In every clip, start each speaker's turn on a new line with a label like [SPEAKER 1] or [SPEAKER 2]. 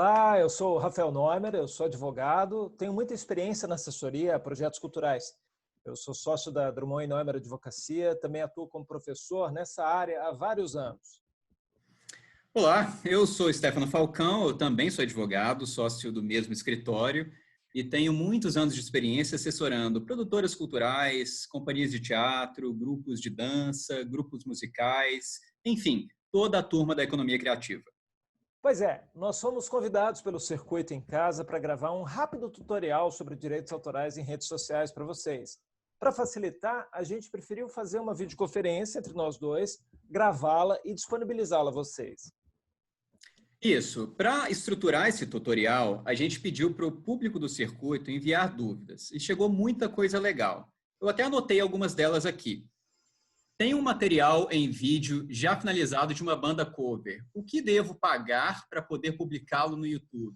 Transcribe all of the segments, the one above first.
[SPEAKER 1] Olá, eu sou o Rafael Neumer, eu sou advogado, tenho muita experiência na assessoria a projetos culturais. Eu sou sócio da Drummond e Neumer Advocacia, também atuo como professor nessa área há vários anos.
[SPEAKER 2] Olá, eu sou Stefano Falcão, eu também sou advogado, sócio do mesmo escritório e tenho muitos anos de experiência assessorando produtoras culturais, companhias de teatro, grupos de dança, grupos musicais, enfim, toda a turma da economia criativa.
[SPEAKER 1] Pois é, nós fomos convidados pelo Circuito em Casa para gravar um rápido tutorial sobre direitos autorais em redes sociais para vocês. Para facilitar, a gente preferiu fazer uma videoconferência entre nós dois, gravá-la e disponibilizá-la a vocês.
[SPEAKER 2] Isso, para estruturar esse tutorial, a gente pediu para o público do circuito enviar dúvidas e chegou muita coisa legal. Eu até anotei algumas delas aqui. Tem um material em vídeo já finalizado de uma banda cover. O que devo pagar para poder publicá-lo no YouTube?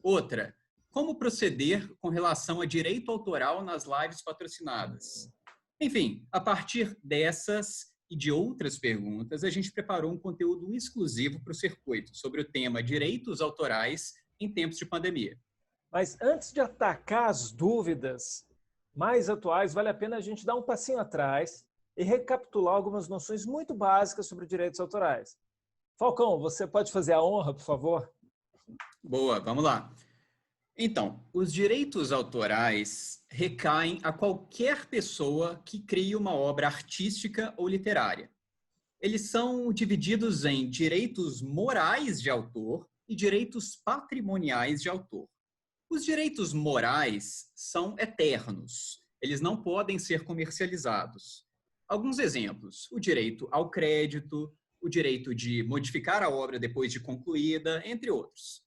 [SPEAKER 2] Outra, como proceder com relação a direito autoral nas lives patrocinadas? Enfim, a partir dessas e de outras perguntas, a gente preparou um conteúdo exclusivo para o circuito sobre o tema direitos autorais em tempos de pandemia.
[SPEAKER 1] Mas antes de atacar as dúvidas mais atuais, vale a pena a gente dar um passinho atrás e recapitular algumas noções muito básicas sobre direitos autorais. Falcão, você pode fazer a honra, por favor?
[SPEAKER 2] Boa, vamos lá. Então, os direitos autorais recaem a qualquer pessoa que crie uma obra artística ou literária. Eles são divididos em direitos morais de autor e direitos patrimoniais de autor. Os direitos morais são eternos, eles não podem ser comercializados. Alguns exemplos: o direito ao crédito, o direito de modificar a obra depois de concluída, entre outros.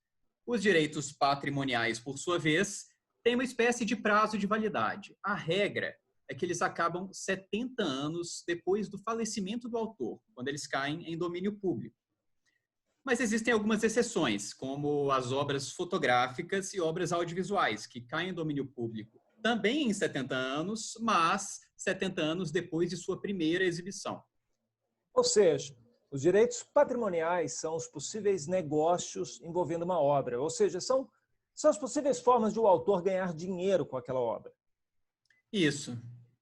[SPEAKER 2] Os direitos patrimoniais, por sua vez, têm uma espécie de prazo de validade. A regra é que eles acabam 70 anos depois do falecimento do autor, quando eles caem em domínio público. Mas existem algumas exceções, como as obras fotográficas e obras audiovisuais, que caem em domínio público também em 70 anos, mas 70 anos depois de sua primeira exibição.
[SPEAKER 1] Ou seja, os direitos patrimoniais são os possíveis negócios envolvendo uma obra, ou seja, são as possíveis formas de o autor ganhar dinheiro com aquela obra.
[SPEAKER 2] Isso.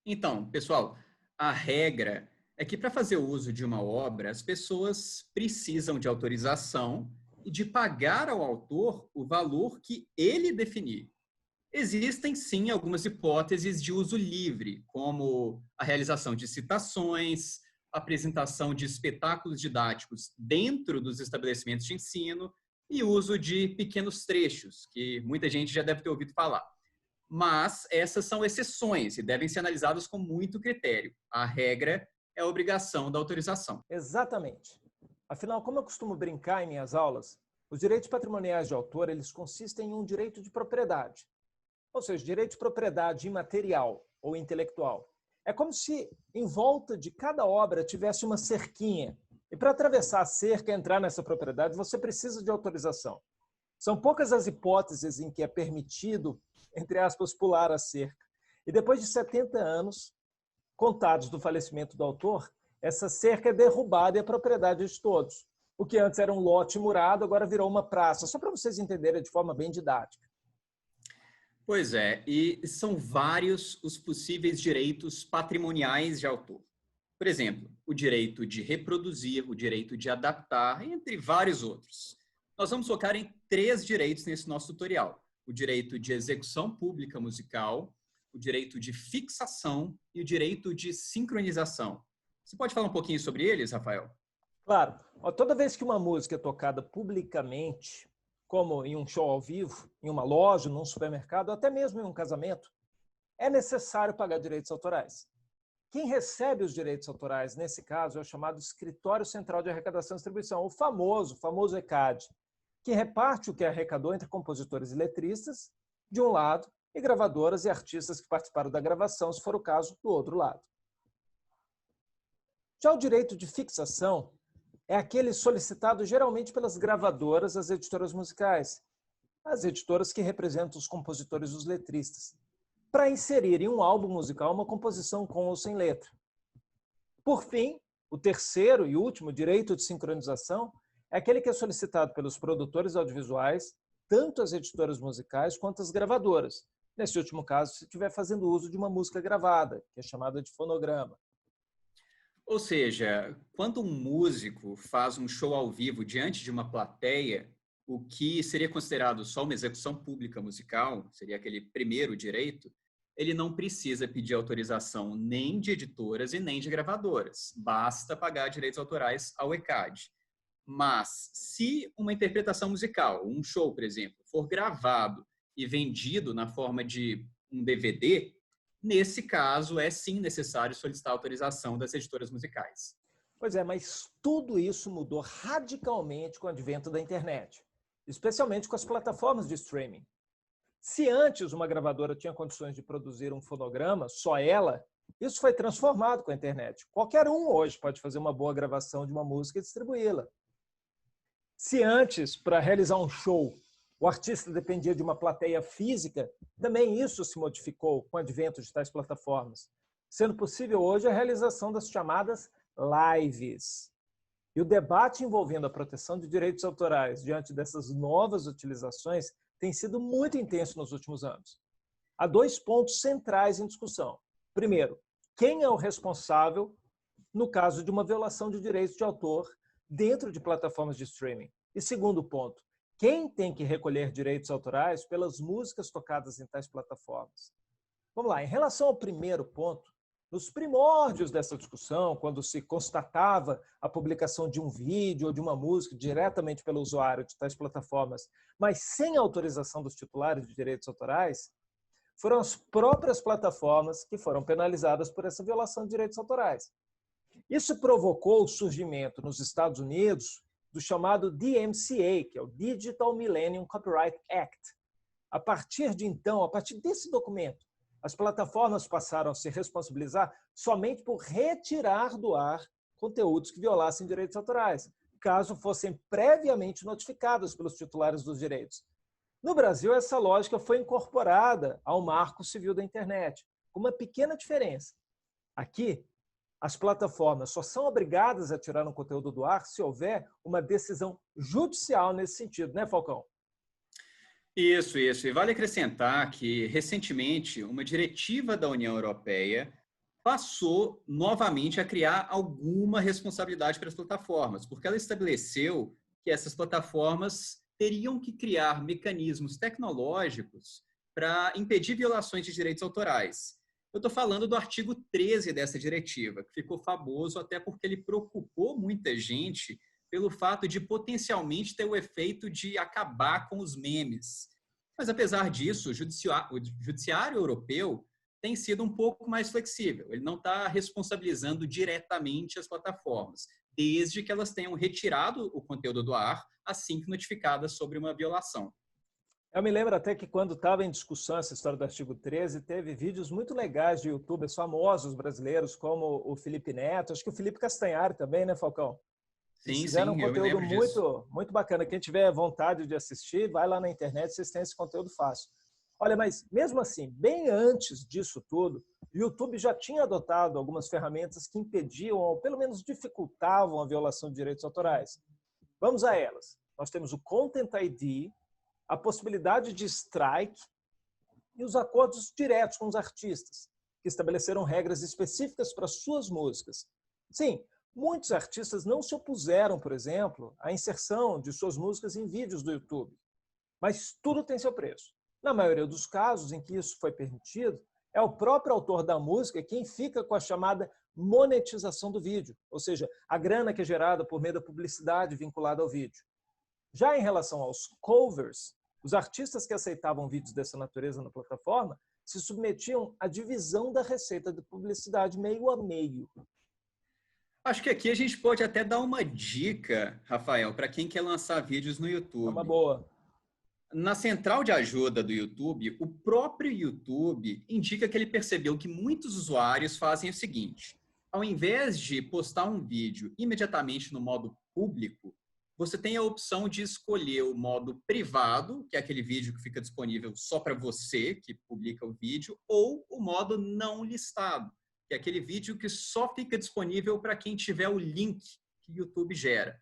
[SPEAKER 2] Então, pessoal, a regra é que para fazer o uso de uma obra, as pessoas precisam de autorização e de pagar ao autor o valor que ele definir. Existem, sim, algumas hipóteses de uso livre, como a realização de citações, a apresentação de espetáculos didáticos dentro dos estabelecimentos de ensino e uso de pequenos trechos, que muita gente já deve ter ouvido falar. Mas essas são exceções e devem ser analisadas com muito critério. A regra é a obrigação da autorização.
[SPEAKER 1] Exatamente. Afinal, como eu costumo brincar em minhas aulas, os direitos patrimoniais de autor, eles consistem em um direito de propriedade. Ou seja, direito de propriedade imaterial ou intelectual. É como se em volta de cada obra tivesse uma cerquinha. E para atravessar a cerca e entrar nessa propriedade, você precisa de autorização. São poucas as hipóteses em que é permitido, entre aspas, pular a cerca. E depois de 70 anos, contados do falecimento do autor, essa cerca é derrubada e a propriedade é de todos. O que antes era um lote murado, agora virou uma praça. Só para vocês entenderem de forma bem didática.
[SPEAKER 2] Pois é, e são vários os possíveis direitos patrimoniais de autor. Por exemplo, o direito de reproduzir, o direito de adaptar, entre vários outros. Nós vamos focar em 3 direitos nesse nosso tutorial: o direito de execução pública musical, o direito de fixação e o direito de sincronização. Você pode falar um pouquinho sobre eles, Rafael?
[SPEAKER 1] Claro, toda vez que uma música é tocada publicamente, como em um show ao vivo, em uma loja, num supermercado, até mesmo em um casamento, é necessário pagar direitos autorais. Quem recebe os direitos autorais, nesse caso, é o chamado Escritório Central de Arrecadação e Distribuição, o famoso ECAD, que reparte o que arrecadou entre compositores e letristas, de um lado, e gravadoras e artistas que participaram da gravação, se for o caso, do outro lado. Já o direito de fixação é aquele solicitado geralmente pelas gravadoras, as editoras musicais, as editoras que representam os compositores e os letristas, para inserir em um álbum musical uma composição com ou sem letra. Por fim, o terceiro e último direito de sincronização é aquele que é solicitado pelos produtores audiovisuais, tanto as editoras musicais quanto as gravadoras. Nesse último caso, se estiver fazendo uso de uma música gravada, que é chamada de fonograma.
[SPEAKER 2] Ou seja, quando um músico faz um show ao vivo diante de uma plateia, o que seria considerado só uma execução pública musical, seria aquele primeiro direito, ele não precisa pedir autorização nem de editoras e nem de gravadoras. Basta pagar direitos autorais ao ECAD. Mas, se uma interpretação musical, um show, por exemplo, for gravado e vendido na forma de um DVD, nesse caso, é sim necessário solicitar autorização das editoras musicais.
[SPEAKER 1] Pois é, mas tudo isso mudou radicalmente com o advento da internet, especialmente com as plataformas de streaming. Se antes uma gravadora tinha condições de produzir um fonograma, só ela, isso foi transformado com a internet. Qualquer um hoje pode fazer uma boa gravação de uma música e distribuí-la. Se antes, para realizar um show, o artista dependia de uma plateia física, também isso se modificou com o advento de tais plataformas, sendo possível hoje a realização das chamadas lives. E o debate envolvendo a proteção de direitos autorais diante dessas novas utilizações tem sido muito intenso nos últimos anos. Há 2 pontos centrais em discussão. Primeiro, quem é o responsável no caso de uma violação de direitos de autor dentro de plataformas de streaming? E segundo ponto, quem tem que recolher direitos autorais pelas músicas tocadas em tais plataformas? Vamos lá, em relação ao primeiro ponto, nos primórdios dessa discussão, quando se constatava a publicação de um vídeo ou de uma música diretamente pelo usuário de tais plataformas, mas sem autorização dos titulares de direitos autorais, foram as próprias plataformas que foram penalizadas por essa violação de direitos autorais. Isso provocou o surgimento nos Estados Unidos do chamado DMCA, que é o Digital Millennium Copyright Act. A partir de então, a partir desse documento, as plataformas passaram a se responsabilizar somente por retirar do ar conteúdos que violassem direitos autorais, caso fossem previamente notificados pelos titulares dos direitos. No Brasil, essa lógica foi incorporada ao Marco Civil da Internet, com uma pequena diferença. Aqui, as plataformas só são obrigadas a tirar um conteúdo do ar se houver uma decisão judicial nesse sentido, né, Falcão?
[SPEAKER 2] Isso. E vale acrescentar que, recentemente, uma diretiva da União Europeia passou novamente a criar alguma responsabilidade para as plataformas, porque ela estabeleceu que essas plataformas teriam que criar mecanismos tecnológicos para impedir violações de direitos autorais. Eu estou falando do artigo 13 dessa diretiva, que ficou famoso até porque ele preocupou muita gente pelo fato de potencialmente ter o efeito de acabar com os memes. Mas, apesar disso, o judiciário europeu tem sido um pouco mais flexível. Ele não está responsabilizando diretamente as plataformas, desde que elas tenham retirado o conteúdo do ar assim que notificadas sobre uma violação.
[SPEAKER 1] Eu me lembro até que quando estava em discussão essa história do artigo 13, teve vídeos muito legais de youtubers famosos brasileiros, como o Felipe Neto, acho que o Felipe Castanhari também, né, Falcão? Eles fizeram um conteúdo muito bacana. Quem tiver vontade de assistir, vai lá na internet, vocês têm esse conteúdo fácil. Olha, mas mesmo assim, bem antes disso tudo, o YouTube já tinha adotado algumas ferramentas que impediam, ou pelo menos dificultavam a violação de direitos autorais. Vamos a elas. Nós temos o Content ID, a possibilidade de strike e os acordos diretos com os artistas, que estabeleceram regras específicas para suas músicas. Sim, muitos artistas não se opuseram, por exemplo, à inserção de suas músicas em vídeos do YouTube. Mas tudo tem seu preço. Na maioria dos casos em que isso foi permitido, é o próprio autor da música quem fica com a chamada monetização do vídeo, ou seja, a grana que é gerada por meio da publicidade vinculada ao vídeo. Já em relação aos covers, os artistas que aceitavam vídeos dessa natureza na plataforma se submetiam à divisão da receita de publicidade meio a meio.
[SPEAKER 2] Acho que aqui a gente pode até dar uma dica, Rafael, para quem quer lançar vídeos no YouTube.
[SPEAKER 1] É uma boa.
[SPEAKER 2] Na central de ajuda do YouTube, o próprio YouTube indica que ele percebeu que muitos usuários fazem o seguinte: ao invés de postar um vídeo imediatamente no modo público, você tem a opção de escolher o modo privado, que é aquele vídeo que fica disponível só para você, que publica o vídeo, ou o modo não listado, que é aquele vídeo que só fica disponível para quem tiver o link que o YouTube gera.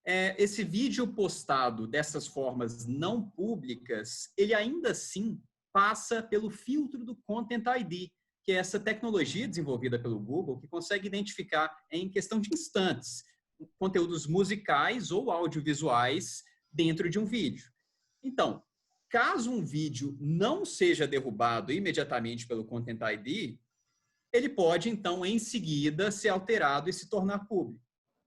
[SPEAKER 2] esse vídeo postado dessas formas não públicas, ele ainda assim passa pelo filtro do Content ID, que é essa tecnologia desenvolvida pelo Google que consegue identificar em questão de instantes conteúdos musicais ou audiovisuais dentro de um vídeo. Então, caso um vídeo não seja derrubado imediatamente pelo Content ID, ele pode, então, em seguida, ser alterado e se tornar público.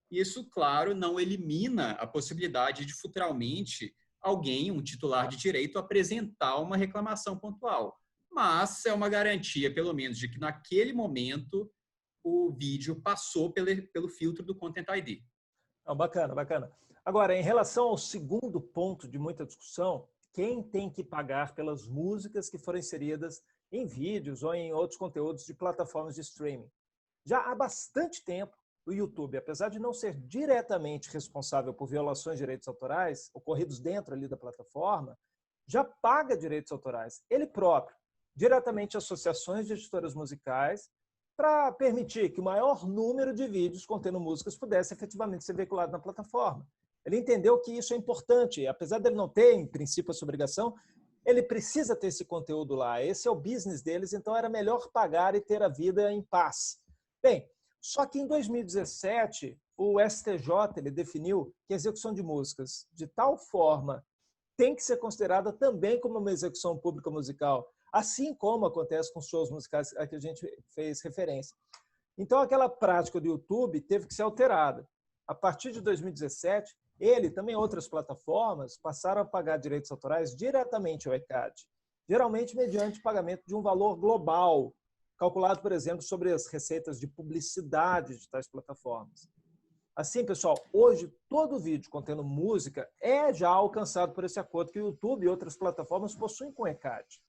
[SPEAKER 2] Isso, claro, não elimina a possibilidade de futuramente alguém, um titular de direito, apresentar uma reclamação pontual. Mas é uma garantia, pelo menos, de que naquele momento o vídeo passou pelo filtro do Content ID.
[SPEAKER 1] Bacana, bacana. Agora, em relação ao segundo ponto de muita discussão, quem tem que pagar pelas músicas que foram inseridas em vídeos ou em outros conteúdos de plataformas de streaming? Já há bastante tempo, o YouTube, apesar de não ser diretamente responsável por violações de direitos autorais ocorridos dentro ali da plataforma, já paga direitos autorais, ele próprio, diretamente a associações de editoras musicais, para permitir que o maior número de vídeos contendo músicas pudesse efetivamente ser veiculado na plataforma. Ele entendeu que isso é importante, apesar dele não ter, em princípio, essa obrigação, ele precisa ter esse conteúdo lá, esse é o business deles, então era melhor pagar e ter a vida em paz. Bem, só que em 2017, o STJ ele definiu que a execução de músicas de tal forma tem que ser considerada também como uma execução pública musical, assim como acontece com shows musicais a que a gente fez referência. Então, aquela prática do YouTube teve que ser alterada. A partir de 2017, ele, também outras plataformas, passaram a pagar direitos autorais diretamente ao ECAD, geralmente mediante pagamento de um valor global, calculado, por exemplo, sobre as receitas de publicidade de tais plataformas. Assim, pessoal, hoje todo vídeo contendo música é já alcançado por esse acordo que o YouTube e outras plataformas possuem com o ECAD.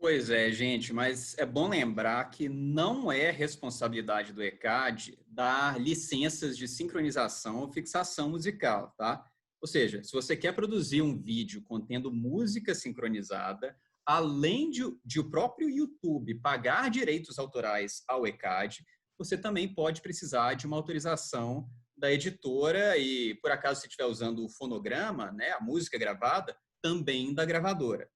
[SPEAKER 2] Pois é, gente, mas é bom lembrar que não é responsabilidade do ECAD dar licenças de sincronização ou fixação musical, tá? Ou seja, se você quer produzir um vídeo contendo música sincronizada, além de o próprio YouTube pagar direitos autorais ao ECAD, você também pode precisar de uma autorização da editora e, por acaso, se estiver usando o fonograma, né, a música gravada, também da gravadora.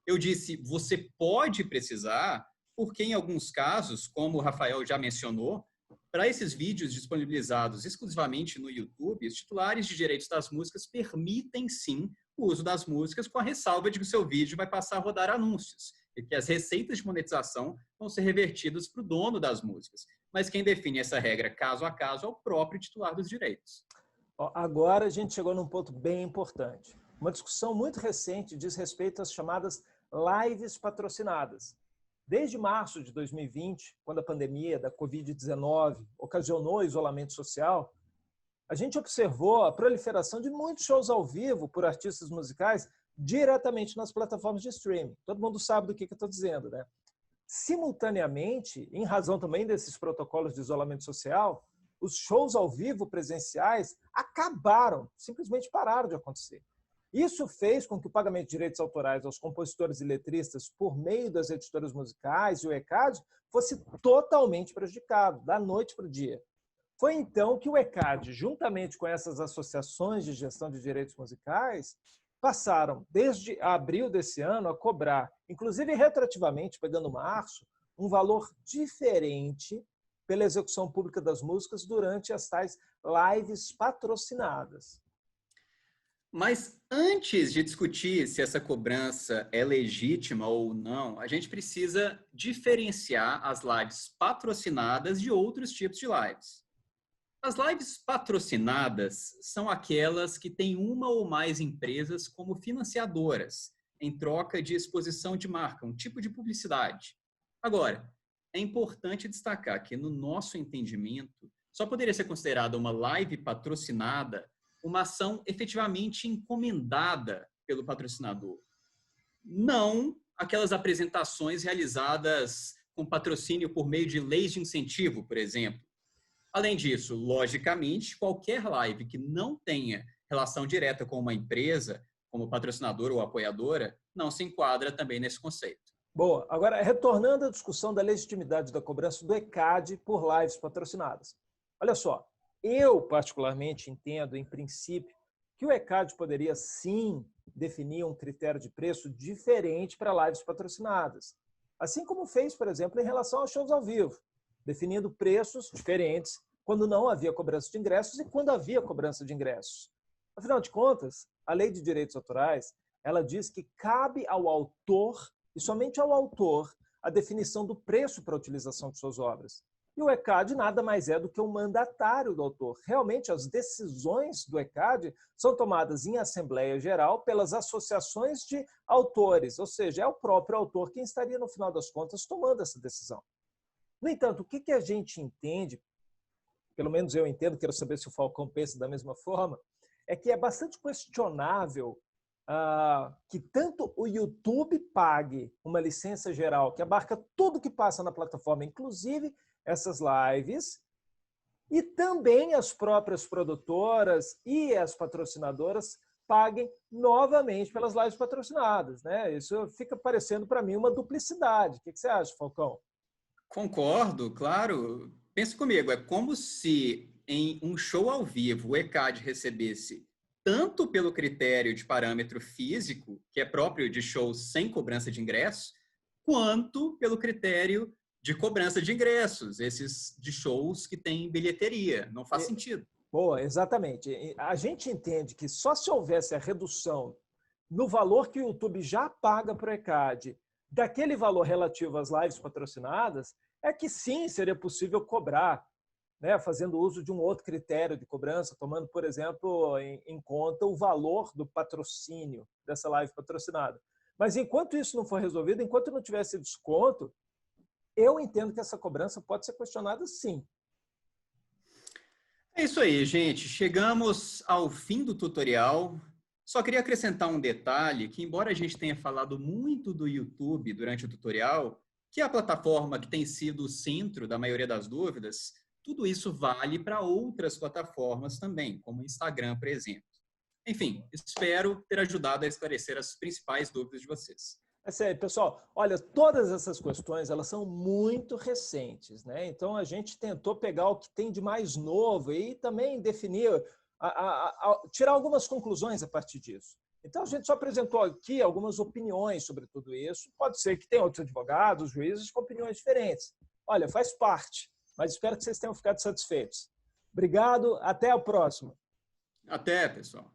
[SPEAKER 2] Eu disse, você pode precisar, porque em alguns casos, como o Rafael já mencionou, para esses vídeos disponibilizados exclusivamente no YouTube, os titulares de direitos das músicas permitem, sim, o uso das músicas com a ressalva de que o seu vídeo vai passar a rodar anúncios e que as receitas de monetização vão ser revertidas para o dono das músicas. Mas quem define essa regra caso a caso é o próprio titular dos direitos.
[SPEAKER 1] Agora a gente chegou num ponto bem importante. Uma discussão muito recente diz respeito às chamadas lives patrocinadas. Desde março de 2020, quando a pandemia da Covid-19 ocasionou isolamento social, a gente observou a proliferação de muitos shows ao vivo por artistas musicais diretamente nas plataformas de streaming. Todo mundo sabe do que eu estou dizendo, né? Simultaneamente, em razão também desses protocolos de isolamento social, os shows ao vivo presenciais acabaram, simplesmente pararam de acontecer. Isso fez com que o pagamento de direitos autorais aos compositores e letristas por meio das editoras musicais e o ECAD fosse totalmente prejudicado, da noite para o dia. Foi então que o ECAD, juntamente com essas associações de gestão de direitos musicais, passaram, desde abril desse ano, a cobrar, inclusive retroativamente, pegando março, um valor diferente pela execução pública das músicas durante as tais lives patrocinadas.
[SPEAKER 2] Mas antes de discutir se essa cobrança é legítima ou não, a gente precisa diferenciar as lives patrocinadas de outros tipos de lives. As lives patrocinadas são aquelas que têm uma ou mais empresas como financiadoras, em troca de exposição de marca, um tipo de publicidade. Agora, é importante destacar que, no nosso entendimento, só poderia ser considerada uma live patrocinada uma ação efetivamente encomendada pelo patrocinador. Não aquelas apresentações realizadas com patrocínio por meio de leis de incentivo, por exemplo. Além disso, logicamente, qualquer live que não tenha relação direta com uma empresa, como patrocinadora ou apoiadora, não se enquadra também nesse conceito.
[SPEAKER 1] Boa. Agora, retornando à discussão da legitimidade da cobrança do ECAD por lives patrocinadas. Olha só, Eu, particularmente, entendo, em princípio, que o ECAD poderia, sim, definir um critério de preço diferente para lives patrocinadas. Assim como fez, por exemplo, em relação aos shows ao vivo, definindo preços diferentes quando não havia cobrança de ingressos e quando havia cobrança de ingressos. Afinal de contas, a Lei de Direitos Autorais, ela diz que cabe ao autor, e somente ao autor, a definição do preço para a utilização de suas obras. E o ECAD nada mais é do que o mandatário do autor. Realmente, as decisões do ECAD são tomadas em Assembleia Geral pelas associações de autores, ou seja, é o próprio autor quem estaria, no final das contas, tomando essa decisão. No entanto, o que a gente entende, pelo menos eu entendo, quero saber se o Falcão pensa da mesma forma, é que é bastante questionável que tanto o YouTube pague uma licença geral que abarca tudo que passa na plataforma, inclusive essas lives, e também as próprias produtoras e as patrocinadoras paguem novamente pelas lives patrocinadas, né? Isso fica parecendo para mim uma duplicidade. O que você acha, Falcão?
[SPEAKER 2] Concordo, claro. Pensa comigo, é como se em um show ao vivo o ECAD recebesse tanto pelo critério de parâmetro físico, que é próprio de shows sem cobrança de ingressos, quanto pelo critério de cobrança de ingressos, esses de shows que têm bilheteria. Não faz sentido.
[SPEAKER 1] Boa, exatamente. A gente entende que só se houvesse a redução no valor que o YouTube já paga para o ECAD, daquele valor relativo às lives patrocinadas, é que sim, seria possível cobrar, né, fazendo uso de um outro critério de cobrança, tomando, por exemplo, em conta o valor do patrocínio dessa live patrocinada. Mas enquanto isso não for resolvido, enquanto não tiver esse desconto, eu entendo que essa cobrança pode ser questionada sim.
[SPEAKER 2] É isso aí, gente. Chegamos ao fim do tutorial. Só queria acrescentar um detalhe, que embora a gente tenha falado muito do YouTube durante o tutorial, que é a plataforma que tem sido o centro da maioria das dúvidas, tudo isso vale para outras plataformas também, como o Instagram, por exemplo. Enfim, espero ter ajudado a esclarecer as principais dúvidas de vocês.
[SPEAKER 1] É sério, pessoal, olha, todas essas questões, elas são muito recentes, né? Então, a gente tentou pegar o que tem de mais novo e também definir, tirar algumas conclusões a partir disso. Então, a gente só apresentou aqui algumas opiniões sobre tudo isso. Pode ser que tenha outros advogados, juízes com opiniões diferentes. Olha, faz parte, mas espero que vocês tenham ficado satisfeitos. Obrigado, até a próxima.
[SPEAKER 2] Até, pessoal.